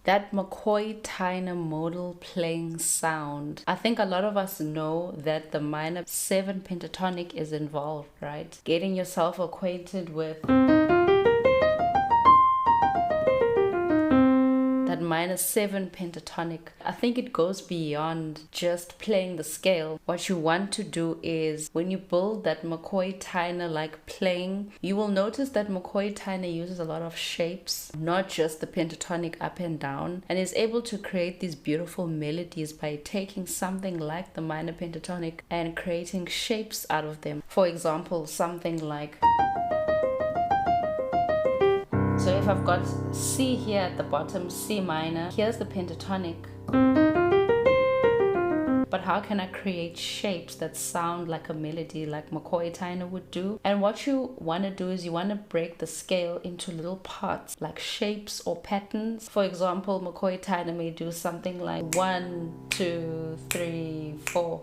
That McCoy Tyner modal playing sound. I think a lot of us know that the minor 7 pentatonic is involved, right? Getting yourself acquainted with that minor 7 pentatonic. I think it goes beyond just playing the scale. What you want to do is when you build that McCoy Tyner like playing, you will notice that McCoy Tyner uses a lot of shapes, not just the pentatonic up and down, and is able to create these beautiful melodies by taking something like the minor pentatonic and creating shapes out of them. For example, something like, so if I've got C here at the bottom, C minor, here's the pentatonic. But how can I create shapes that sound like a melody like McCoy Tyner would do? And what you want to do is you want to break the scale into little parts like shapes or patterns. For example, McCoy Tyner may do something like 1, 2, 3, 4.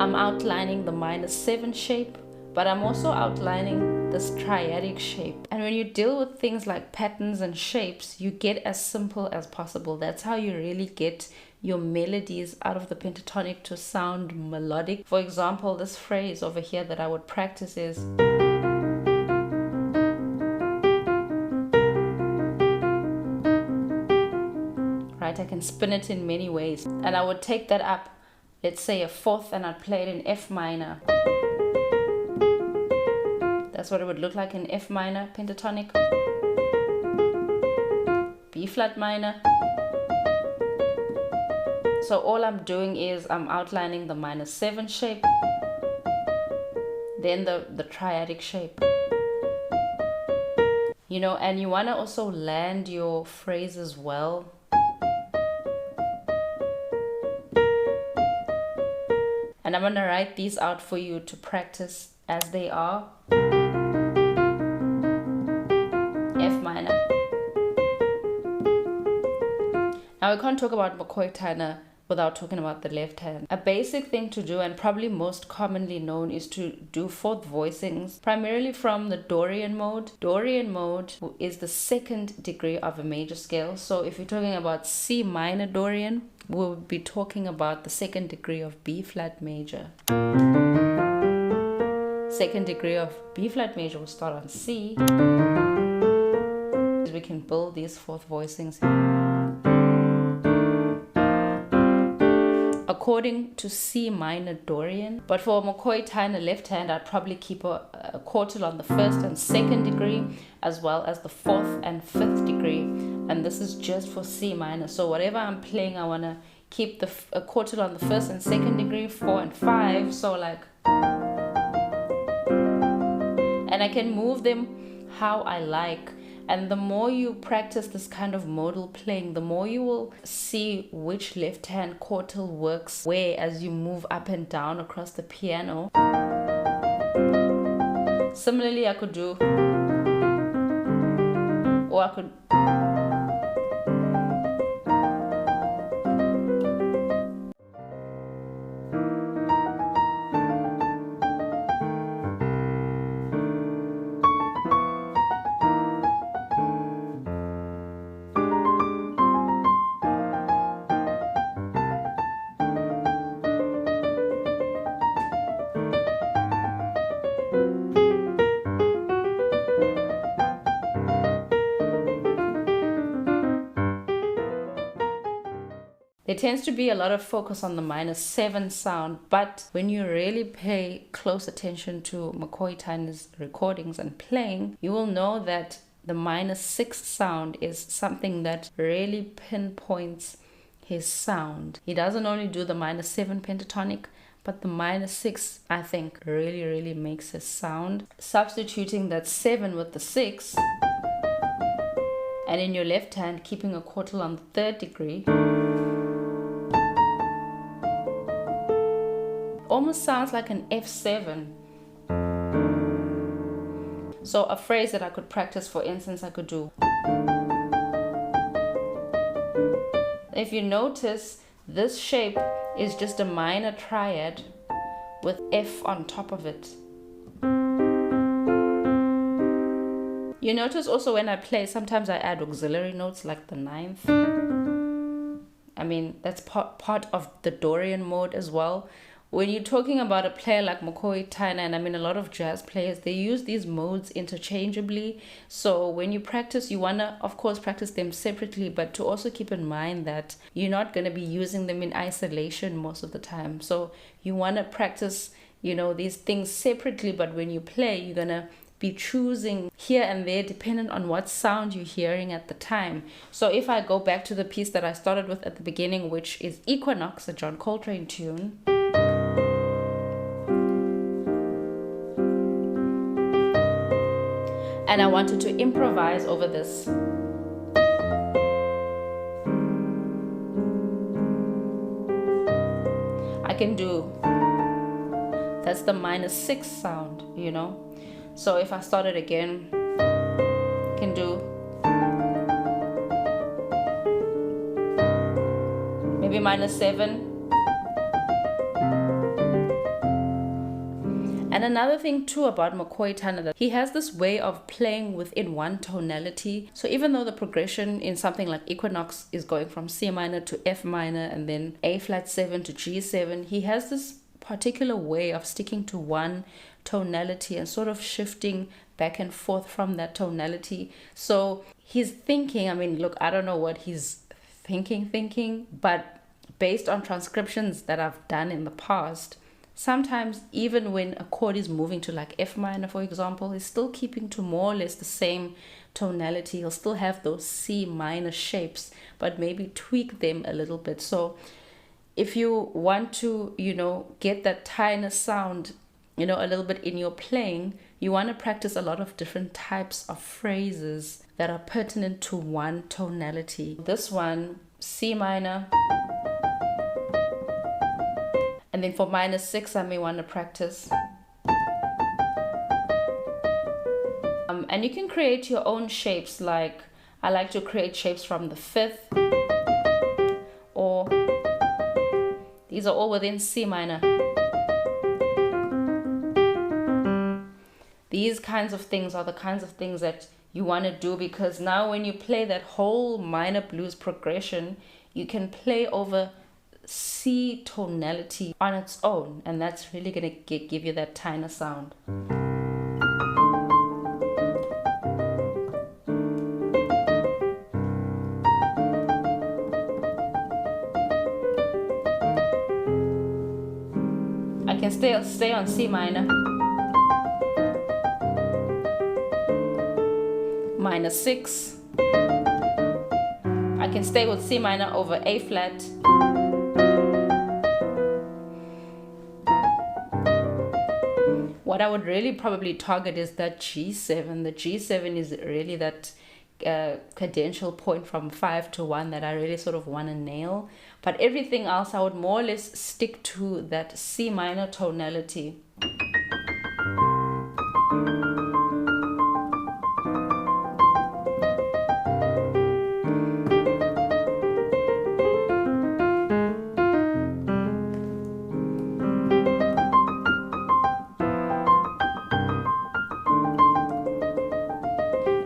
I'm outlining the minor 7 shape, but I'm also outlining this triadic shape. And when you deal with things like patterns and shapes, you get as simple as possible. That's how you really get your melodies out of the pentatonic to sound melodic. For example, this phrase over here that I would practice is, right? I can spin it in many ways. And I would take that up, let's say a 4th, and I'd play it in F minor. That's what it would look like in F minor pentatonic, B flat minor. So all I'm doing is I'm outlining the minor 7 shape, then the triadic shape. You know, and you want to also land your phrases well. And I'm going to write these out for you to practice as they are. F minor. Now we can't talk about McCoy Tyner without talking about the left hand. A basic thing to do, and probably most commonly known, is to do 4th voicings, primarily from the Dorian mode. Dorian mode is the 2nd degree of a major scale. So if you're talking about C minor Dorian, we'll be talking about the 2nd degree of B flat major. 2nd degree of B flat major will start on C. We can build these 4th voicings according to C minor Dorian. But for McCoy Tyner left hand, I'd probably keep a quartal on the 1st and 2nd degree, as well as the 4th and 5th degree. And this is just for C minor. So whatever I'm playing, I want to keep a quartal on the 1st and 2nd degree, 4 and 5. So like, and I can move them how I like. And the more you practice this kind of modal playing, the more you will see which left hand quartal works where as you move up and down across the piano. Similarly, I could do, or I could, there tends to be a lot of focus on the minor 7 sound, but when you really pay close attention to McCoy Tyner's recordings and playing, you will know that the minor 6 sound is something that really pinpoints his sound. He doesn't only do the minor 7 pentatonic, but the minor 6, I think, really makes his sound. Substituting that 7 with the 6, and in your left hand, keeping a quartal on the 3rd degree, almost sounds like an F7. So a phrase that I could practice, for instance, I could do. If you notice, this shape is just a minor triad with F on top of it. You notice also when I play, sometimes I add auxiliary notes like the ninth. I mean, that's part of the Dorian mode as well. When you're talking about a player like McCoy Tyner, and I mean a lot of jazz players, they use these modes interchangeably. So when you practice, you want to, of course, practice them separately, but to also keep in mind that you're not going to be using them in isolation most of the time. So you want to practice, you know, these things separately, but when you play, you're going to be choosing here and there depending on what sound you're hearing at the time. So if I go back to the piece that I started with at the beginning, which is Equinox, a John Coltrane tune, and I wanted to improvise over this, I can do, that's the -6 sound, you know. So if I start it again, I can do maybe -7. And another thing too about McCoy Tyner, that he has this way of playing within one tonality. So even though the progression in something like Equinox is going from C minor to F minor and then A flat 7 to G7, he has this particular way of sticking to one tonality and sort of shifting back and forth from that tonality. So he's thinking, I mean, look, I don't know what he's thinking, but based on transcriptions that I've done in the past, sometimes even when a chord is moving to like F minor, for example, he's still keeping to more or less the same tonality. He'll still have those C minor shapes, but maybe tweak them a little bit. So if you want to, you know, get that Tyner sound, you know, a little bit in your playing, you want to practice a lot of different types of phrases that are pertinent to one tonality. This one, C minor. And then for -6, I may want to practice. And you can create your own shapes. Like I like to create shapes from the 5th, or these are all within C minor. These kinds of things are the kinds of things that you want to do, because now when you play that whole minor blues progression, you can play over C tonality on its own, and that's really going to give you that Tyner sound. I can stay on C minor, -6. I can stay with C minor over A flat. What I would really probably target is that G7. The G7 is really that cadential point from 5 to 1 that I really sort of want to nail. But everything else, I would more or less stick to that C minor tonality.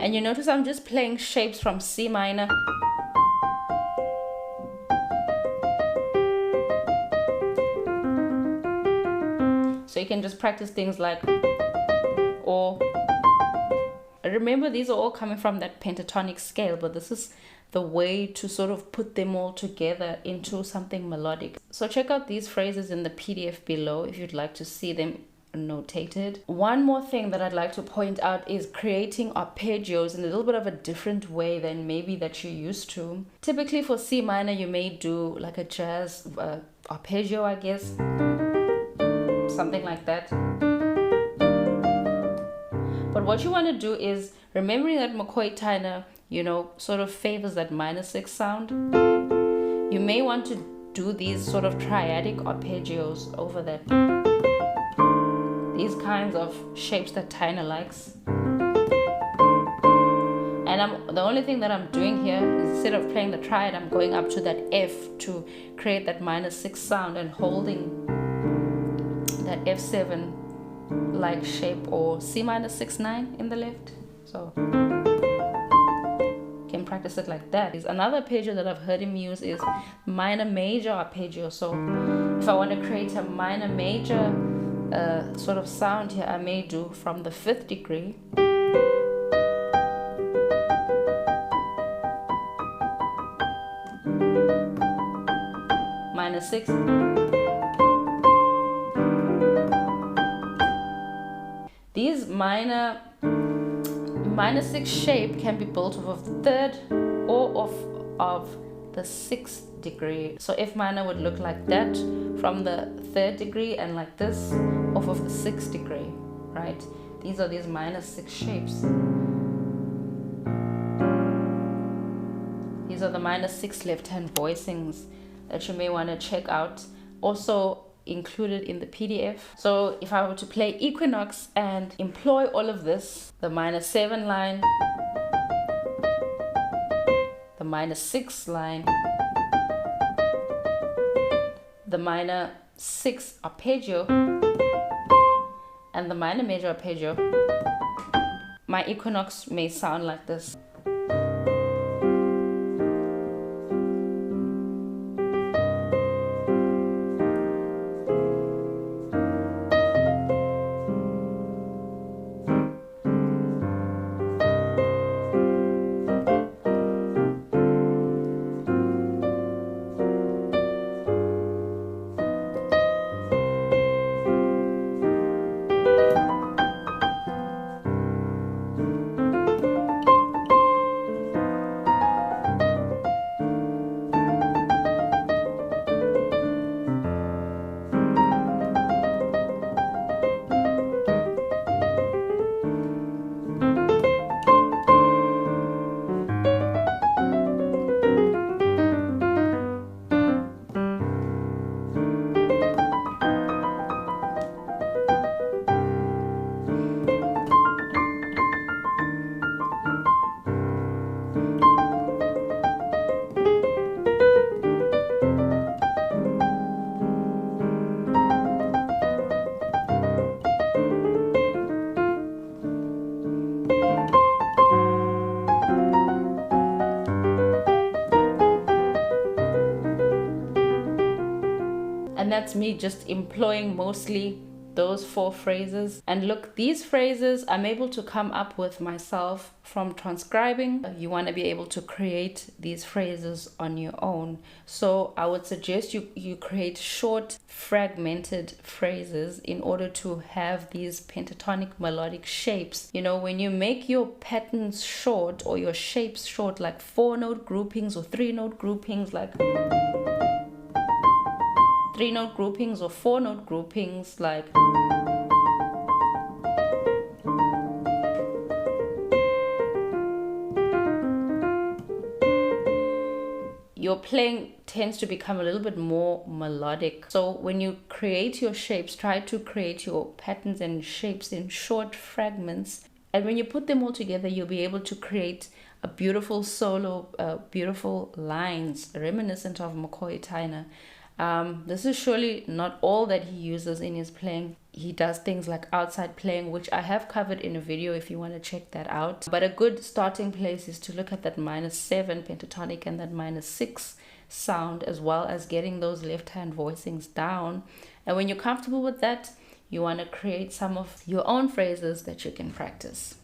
And you notice I'm just playing shapes from C minor. So you can just practice things like, or remember, these are all coming from that pentatonic scale, but this is the way to sort of put them all together into something melodic. So check out these phrases in the PDF below if you'd like to see them notated. One more thing that I'd like to point out is creating arpeggios in a little bit of a different way than maybe that you're used to. Typically for C minor, you may do like a jazz arpeggio, I guess, something like that. But what you want to do is, remembering that McCoy Tyner, you know, sort of favors that -6 sound, you may want to do these sort of triadic arpeggios over that. These kinds of shapes that Tyner likes. And the only thing that I'm doing here is, instead of playing the triad, I'm going up to that F to create that -6 sound and holding that F7 like shape, or C -6/9 in the left. So you can practice it like that. Another arpeggio that I've heard him use is minor major arpeggio. So if I want to create a minor major sort of sound here, I may do from the 5th degree minor 6, these minor 6 shape can be built off of the 3rd or off of the 6th degree. So F minor would look like that from the 3rd degree, and like this off of the 6th degree, right? These are these minor 6 shapes. These are the minor 6 left hand voicings that you may want to check out, also included in the PDF. So if I were to play Equinox and employ all of this, the minor 7 line, the minor 6 line, the minor 6 arpeggio, and the minor major arpeggio, my Equinox may sound like this. And that's me just employing mostly those 4 phrases. And look, these phrases I'm able to come up with myself from transcribing. You want to be able to create these phrases on your own. So I would suggest you create short fragmented phrases in order to have these pentatonic melodic shapes. You know, when you make your patterns short or your shapes short, like 4-note groupings or 3-note groupings, like 3-note groupings or 4-note groupings, like your playing tends to become a little bit more melodic. So when you create your shapes, try to create your patterns and shapes in short fragments, and when you put them all together, you'll be able to create a beautiful solo, beautiful lines reminiscent of McCoy Tyner. This is surely not all that he uses in his playing. He does things like outside playing, which I have covered in a video if you want to check that out. But a good starting place is to look at that -7 pentatonic and that -6 sound, as well as getting those left hand voicings down. And when you're comfortable with that, you want to create some of your own phrases that you can practice.